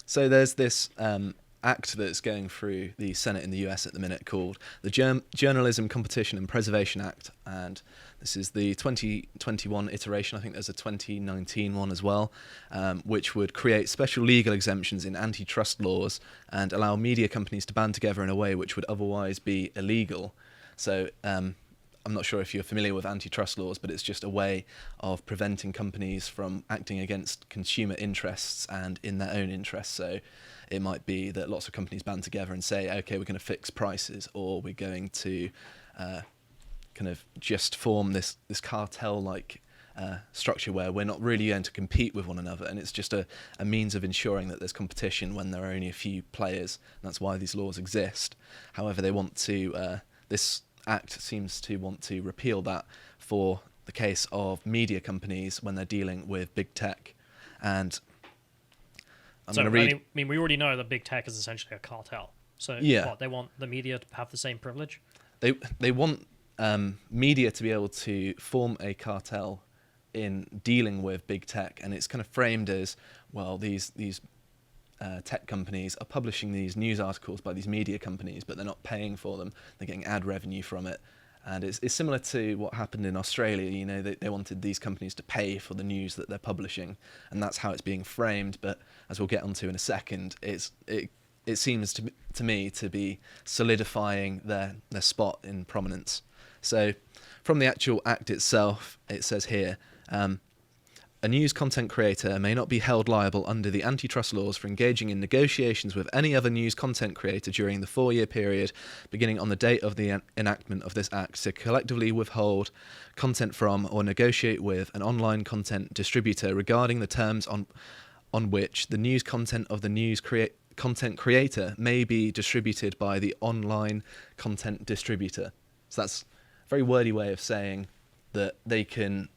So there's this act that's going through the Senate in the US at the minute called the Journalism Competition and Preservation Act, and this is the 2021 iteration. I think there's a 2019 one as well, which would create special legal exemptions in antitrust laws and allow media companies to band together in a way which would otherwise be illegal. So I'm not sure if you're familiar with antitrust laws, but it's just a way of preventing companies from acting against consumer interests and in their own interests. So it might be that lots of companies band together and say, okay, we're going to fix prices, or we're going to kind of just form this cartel-like structure where we're not really going to compete with one another, and it's just a means of ensuring that there's competition when there are only a few players. And that's why these laws exist. However, they want to this Act seems to want to repeal that for the case of media companies when they're dealing with big tech. And I'm going to read. I mean, we already know that big tech is essentially a cartel. So yeah. What, they want the media to have the same privilege? They want media to be able to form a cartel in dealing with big tech, and it's kind of framed as, well, these tech companies are publishing these news articles by these media companies, but they're not paying for them. They're getting ad revenue from it. And it's similar to what happened in Australia. You know, they wanted these companies to pay for the news that they're publishing, and that's how it's being framed. But as we'll get onto in a second, it seems to me to be solidifying their spot in prominence. So from the actual act itself, it says here, a news content creator may not be held liable under the antitrust laws for engaging in negotiations with any other news content creator during the 4-year period beginning on the date of the enactment of this act to collectively withhold content from or negotiate with an online content distributor regarding the terms on which the news content of the news content creator may be distributed by the online content distributor. So that's a very wordy way of saying that they can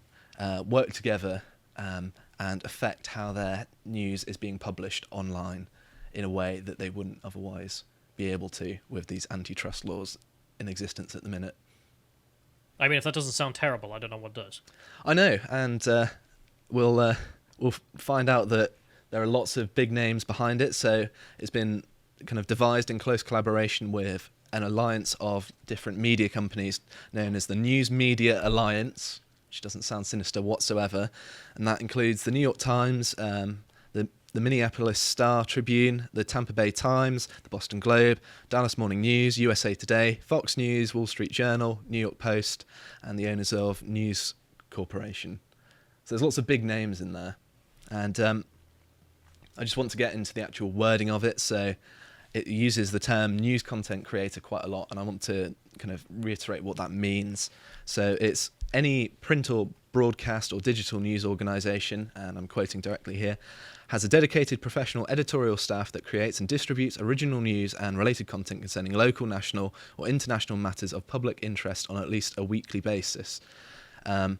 work together and affect how their news is being published online in a way that they wouldn't otherwise be able to with these antitrust laws in existence at the minute. I mean, if that doesn't sound terrible, I don't know what does. I know, and we'll find out that there are lots of big names behind it, so it's been kind of devised in close collaboration with an alliance of different media companies known as the News Media Alliance, which doesn't sound sinister whatsoever, and that includes the New York Times, the Minneapolis Star-Tribune, the Tampa Bay Times, the Boston Globe, Dallas Morning News, USA Today, Fox News, Wall Street Journal, New York Post, and the owners of News Corporation. So there's lots of big names in there, and I just want to get into the actual wording of it. So it uses the term news content creator quite a lot, and I want to kind of reiterate what that means. So it's any print or broadcast or digital news organisation, and I'm quoting directly here, has a dedicated professional editorial staff that creates and distributes original news and related content concerning local, national or international matters of public interest on at least a weekly basis. And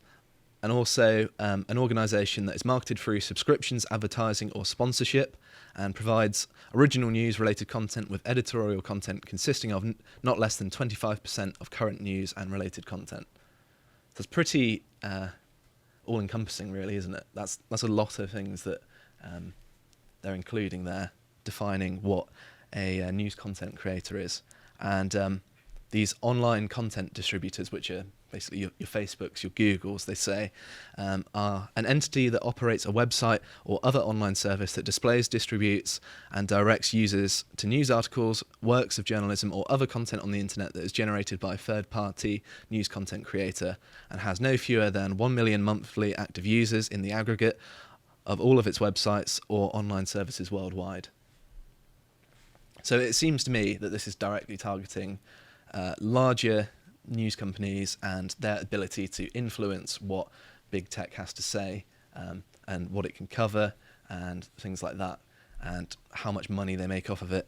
also an organisation that is marketed through subscriptions, advertising or sponsorship, and provides original news-related content with editorial content consisting of not less than 25% of current news and related content. So it's pretty all-encompassing, really, isn't it? That's a lot of things that they're including there, defining what a news content creator is. And these online content distributors, which are basically your Facebooks, your Googles, they say, are an entity that operates a website or other online service that displays, distributes, and directs users to news articles, works of journalism, or other content on the internet that is generated by a third-party news content creator and has no fewer than 1 million monthly active users in the aggregate of all of its websites or online services worldwide. So it seems to me that this is directly targeting larger news companies and their ability to influence what big tech has to say, and what it can cover and things like that, and how much money they make off of it.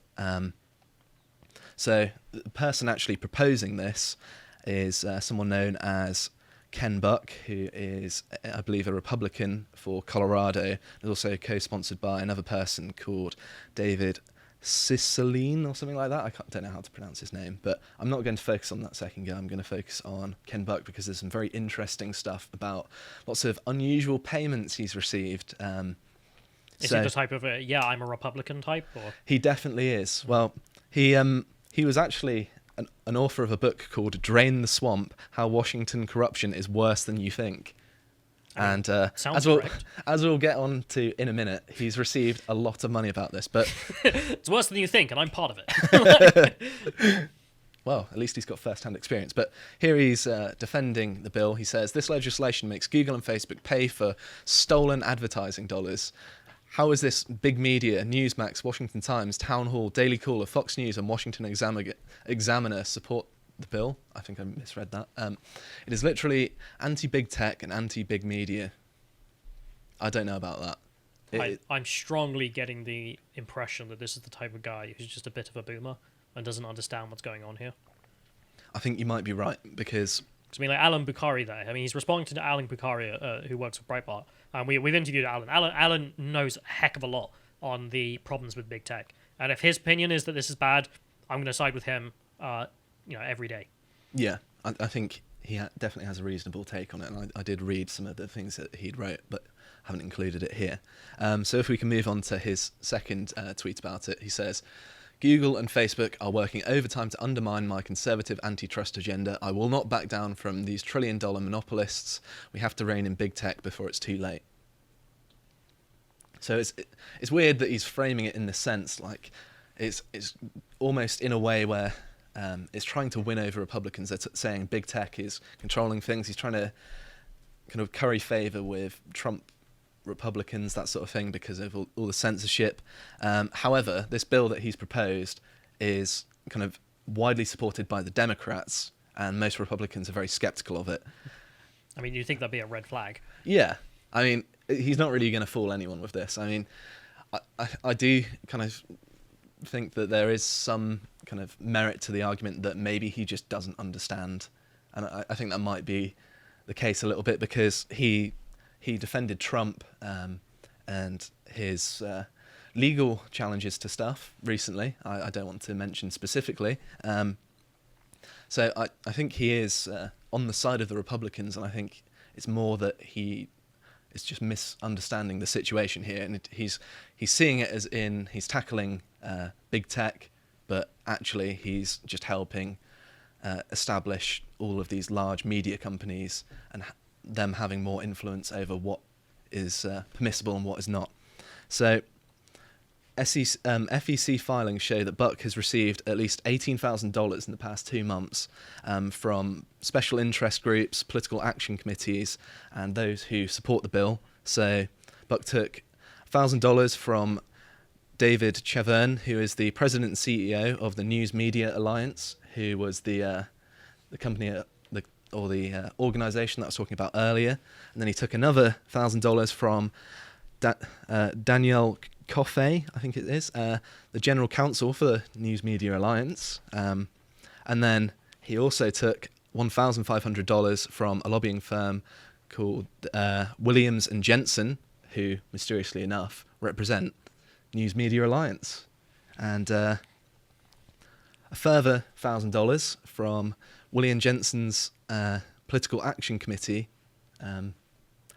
So the person actually proposing this is someone known as Ken Buck, who is, I believe, a Republican for Colorado. It's also co-sponsored by another person called David Cicilline or something like that. I don't know how to pronounce his name, but I'm not going to focus on that second guy. I'm going to focus on Ken Buck because there's some very interesting stuff about lots of unusual payments he's received. Is he the type of I'm a Republican type? Or He definitely is. Well, he was actually an author of a book called "Drain the Swamp: How Washington Corruption is Worse Than You Think." And sounds as we'll get on to in a minute, he's received a lot of money about this, but it's worse than you think, and I'm part of it. well, at least he's got first-hand experience. But here he's defending the bill. He says, this legislation makes Google and Facebook pay for stolen advertising dollars. How is this big media, Newsmax, Washington Times, Town Hall, Daily Caller, Fox News, and Washington Examiner support the bill? I think I misread that. It is literally anti-big tech and anti-big media. I don't know about that. I'm strongly getting the impression that this is the type of guy who's just a bit of a boomer and doesn't understand what's going on here. I think you might be right, because I mean, like Alan Bukhari there. I mean, he's responding to Alan Bukhari, who works for Breitbart. And we've interviewed Alan. Alan knows a heck of a lot on the problems with big tech. And if his opinion is that this is bad, I'm going to side with him, every day. Yeah, I think he definitely has a reasonable take on it. And I did read some of the things that he'd wrote, but haven't included it here. So if we can move on to his second tweet about it, he says, Google and Facebook are working overtime to undermine my conservative antitrust agenda. I will not back down from these trillion-dollar monopolists. We have to rein in big tech before it's too late. So it's weird that he's framing it in this sense, like it's almost in a way where it's trying to win over Republicans. They're saying big tech is controlling things. He's trying to kind of curry favour with Trump Republicans, that sort of thing, because of all the censorship. However, this bill that he's proposed is kind of widely supported by the Democrats, and most Republicans are very sceptical of it. I mean, you'd think that'd be a red flag. Yeah. I mean, he's not really going to fool anyone with this. I mean, I do kind of think that there is some kind of merit to the argument that maybe he just doesn't understand. And I think that might be the case a little bit, because he defended Trump and his legal challenges to stuff recently. I don't want to mention specifically. So I think he is on the side of the Republicans, and I think it's more that he is just misunderstanding the situation here, and he's seeing it as in he's tackling big tech, but actually he's just helping establish all of these large media companies and them having more influence over what is permissible and what is not. So FEC filings show that Buck has received at least $18,000 in the past 2 months from special interest groups, political action committees, and those who support the bill. So Buck took $1,000 from David Chavern, who is the president and CEO of the News Media Alliance, who was the company or the organisation that I was talking about earlier. And then he took another $1,000 from Danielle Coffey, I think it is, the general counsel for the News Media Alliance. And then he also took $1,500 from a lobbying firm called Williams and Jensen, who, mysteriously enough, represent News Media Alliance. And a further $1,000 from William Jensen's Political Action Committee, and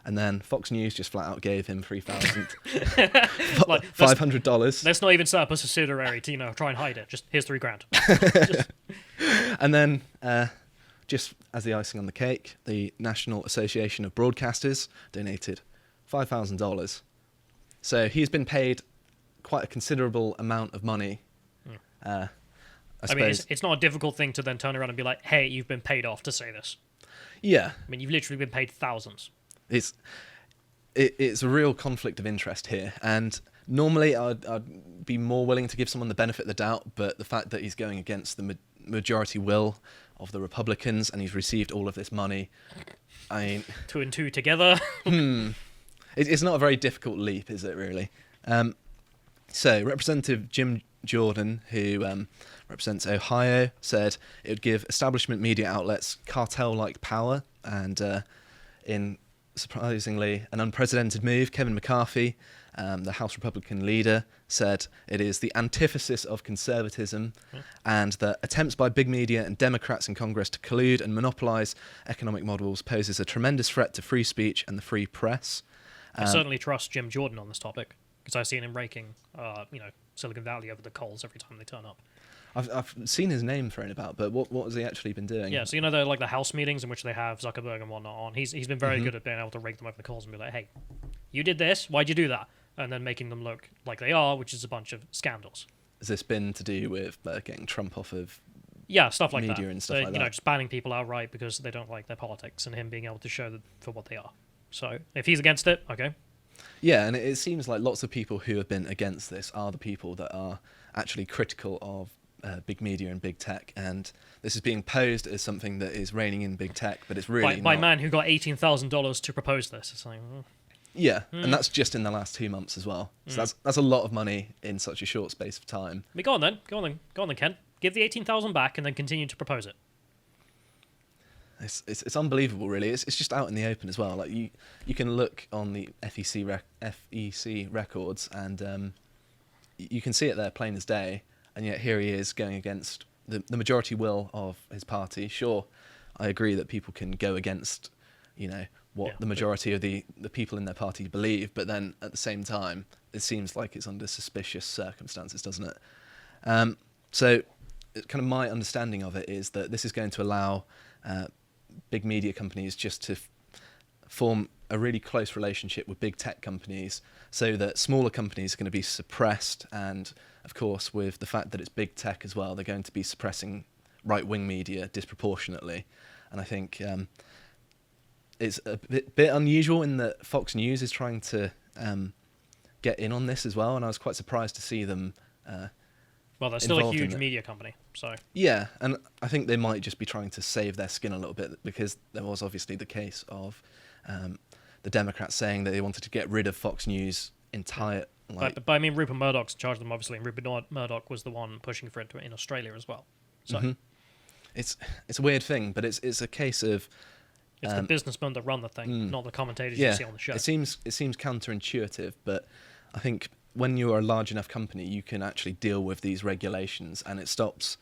then Fox News just flat out gave him $3,500. Let's not even set up a subsidiary to try and hide it. Just here's $3,000. And then, just as the icing on the cake, the National Association of Broadcasters donated $5,000. So he's been paid quite a considerable amount of money. I mean, it's not a difficult thing to then turn around and be like, hey, you've been paid off to say this. Yeah. I mean, you've literally been paid thousands. It's a real conflict of interest here. And normally I'd be more willing to give someone the benefit of the doubt, but the fact that he's going against the majority will of the Republicans and he's received all of this money, I mean... 2 and 2 together. It's not a very difficult leap, is it, really? So, Representative Jim Jordan, who represents Ohio, said it would give establishment media outlets cartel-like power, and in surprisingly an unprecedented move, Kevin McCarthy, the House Republican leader, said it is the antithesis of conservatism, and that attempts by big media and Democrats in Congress to collude and monopolise economic models poses a tremendous threat to free speech and the free press. I certainly trust Jim Jordan on this topic. because I've seen him raking, Silicon Valley over the coals every time they turn up. I've seen his name thrown about, but what has he actually been doing? Yeah, so the house meetings in which they have Zuckerberg and whatnot on. He's been very good at being able to rake them over the coals and be like, hey, you did this, why'd you do that? And then making them look like they are, which is a bunch of scandals. Has this been to do with getting Trump off of stuff like media that? and stuff like that? Just banning people outright because they don't like their politics, and him being able to show them for what they are. So if he's against it, okay. Yeah, and it seems like lots of people who have been against this are the people that are actually critical of big media and big tech, and this is being posed as something that is reigning in big tech, but it's really by not. man who got $18,000 to propose this. It's like, yeah, and that's just in the last 2 months as well. So that's a lot of money in such a short space of time. I mean, go on then, Ken. Give the 18,000 back and then continue to propose it. It's unbelievable, really. It's just out in the open as well. Like you can look on the FEC records, and you can see it there plain as day. And yet here he is going against the majority will of his party. Sure, I agree that people can go against, what the majority of the people in their party believe, but then at the same time, it seems like it's under suspicious circumstances, doesn't it? So kind of my understanding of it is that this is going to allow big media companies just to form a really close relationship with big tech companies, so that smaller companies are going to be suppressed, and of course with the fact that it's big tech as well, they're going to be suppressing right-wing media disproportionately. And I think it's a bit unusual in that Fox News is trying to get in on this as well, and I was quite surprised to see them well, they're still a huge media company, so... Yeah, and I think they might just be trying to save their skin a little bit, because there was obviously the case of the Democrats saying that they wanted to get rid of Fox News entirely. But I mean, Rupert Murdoch's charged them, obviously, and Rupert Murdoch was the one pushing for it in Australia as well. So it's a weird thing, but it's a case of... It's the businessmen that run the thing, not the commentators you see on the show. It seems counterintuitive, but I think when you're a large enough company, you can actually deal with these regulations, and it stops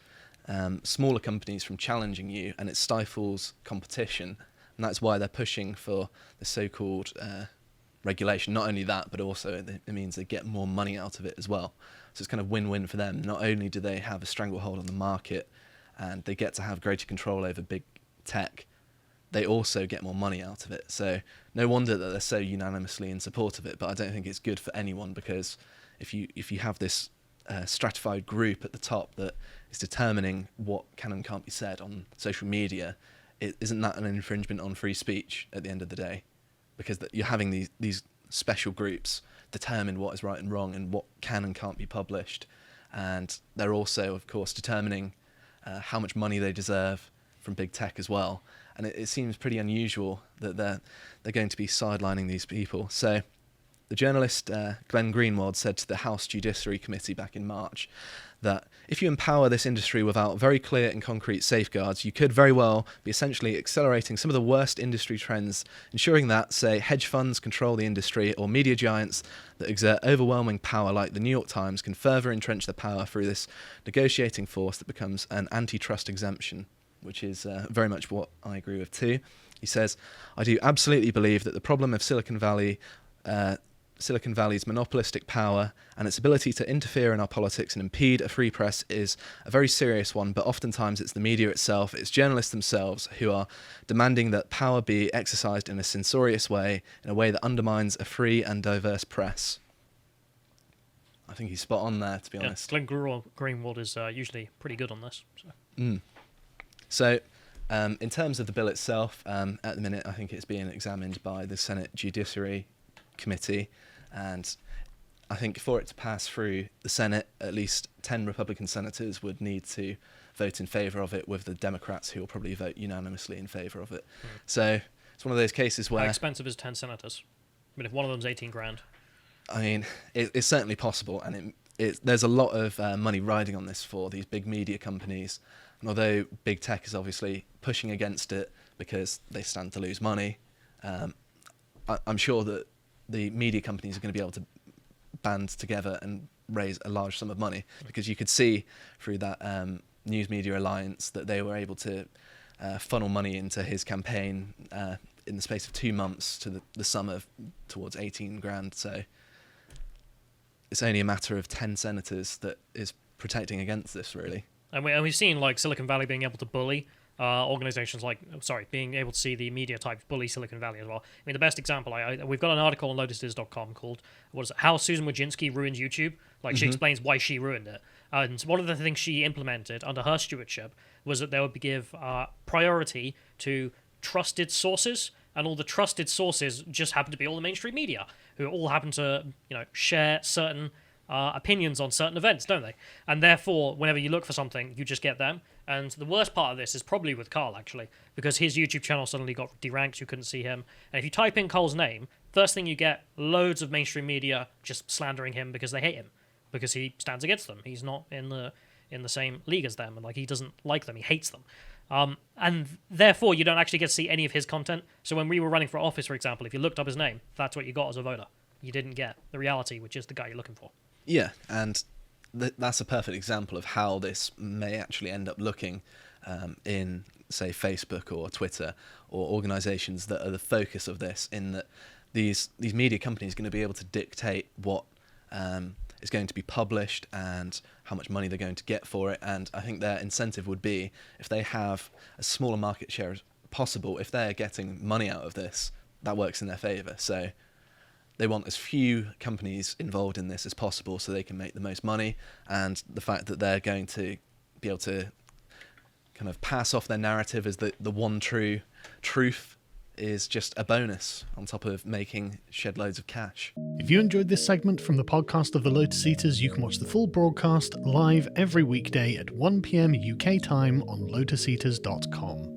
smaller companies from challenging you, and it stifles competition. And that's why they're pushing for the so-called regulation. Not only that, but also it means they get more money out of it as well. So it's kind of win-win for them. Not only do they have a stranglehold on the market and they get to have greater control over big tech, they also get more money out of it. So no wonder that they're so unanimously in support of it. But I don't think it's good for anyone, because if you have this stratified group at the top that is determining what can and can't be said on social media, isn't that an infringement on free speech at the end of the day? Because you're having these special groups determine what is right and wrong and what can and can't be published, and they're also, of course, determining how much money they deserve from big tech as well. And it seems pretty unusual that they're going to be sidelining these people. So the journalist Glenn Greenwald said to the House Judiciary Committee back in March that if you empower this industry without very clear and concrete safeguards, you could very well be essentially accelerating some of the worst industry trends, ensuring that, say, hedge funds control the industry, or media giants that exert overwhelming power like the New York Times can further entrench their power through this negotiating force that becomes an antitrust exemption, which is very much what I agree with too. He says, I do absolutely believe that the problem of Silicon Valley's monopolistic power and its ability to interfere in our politics and impede a free press is a very serious one, but oftentimes it's the media itself, it's journalists themselves who are demanding that power be exercised in a censorious way, in a way that undermines a free and diverse press. I think he's spot on there, to be honest. Glenn Greenwald is usually pretty good on this. So, in terms of the bill itself, at the minute I think it's being examined by the Senate Judiciary Committee, and I think for it to pass through the Senate, at least 10 Republican senators would need to vote in favour of it, with the Democrats who will probably vote unanimously in favour of it. So it's one of those cases where... How expensive is 10 senators? I mean, if one of them's 18 grand. I mean, it's certainly possible, and there's a lot of money riding on this for these big media companies. And although big tech is obviously pushing against it because they stand to lose money, I'm sure that the media companies are going to be able to band together and raise a large sum of money, because you could see through that News Media Alliance that they were able to funnel money into his campaign in the space of 2 months to the sum of towards 18 grand. So it's only a matter of 10 senators that is protecting against this, really. And we've seen like Silicon Valley being able to bully organizations being able to see the media types bully Silicon Valley as well. I mean, the best example, we've got an article on lotusis.com called How Susan Wojcicki Ruined YouTube. Like, she explains why she ruined it. And one of the things she implemented under her stewardship was that they would give priority to trusted sources, and all the trusted sources just happen to be all the mainstream media, who all happen to, share certain opinions on certain events, don't they? And therefore, whenever you look for something, you just get them. And the worst part of this is probably with Carl, actually, because his YouTube channel suddenly got deranked, you couldn't see him. And if you type in Carl's name, first thing you get, loads of mainstream media just slandering him because they hate him, because he stands against them. He's not in the same league as them, and like, he doesn't like them, he hates them. And therefore, you don't actually get to see any of his content. So when we were running for office, for example, if you looked up his name, that's what you got as a voter. You didn't get the reality, which is the guy you're looking for. Yeah, and that's a perfect example of how this may actually end up looking in, say, Facebook or Twitter, or organisations that are the focus of this, in that these media companies are going to be able to dictate what is going to be published and how much money they're going to get for it. And I think their incentive would be, if they have as small a market share as possible, if they're getting money out of this, that works in their favour. So they want as few companies involved in this as possible so they can make the most money. And the fact that they're going to be able to kind of pass off their narrative as the one true truth is just a bonus on top of making shed loads of cash. If you enjoyed this segment from the podcast of the Lotus Eaters, you can watch the full broadcast live every weekday at 1 p.m. UK time on lotuseaters.com.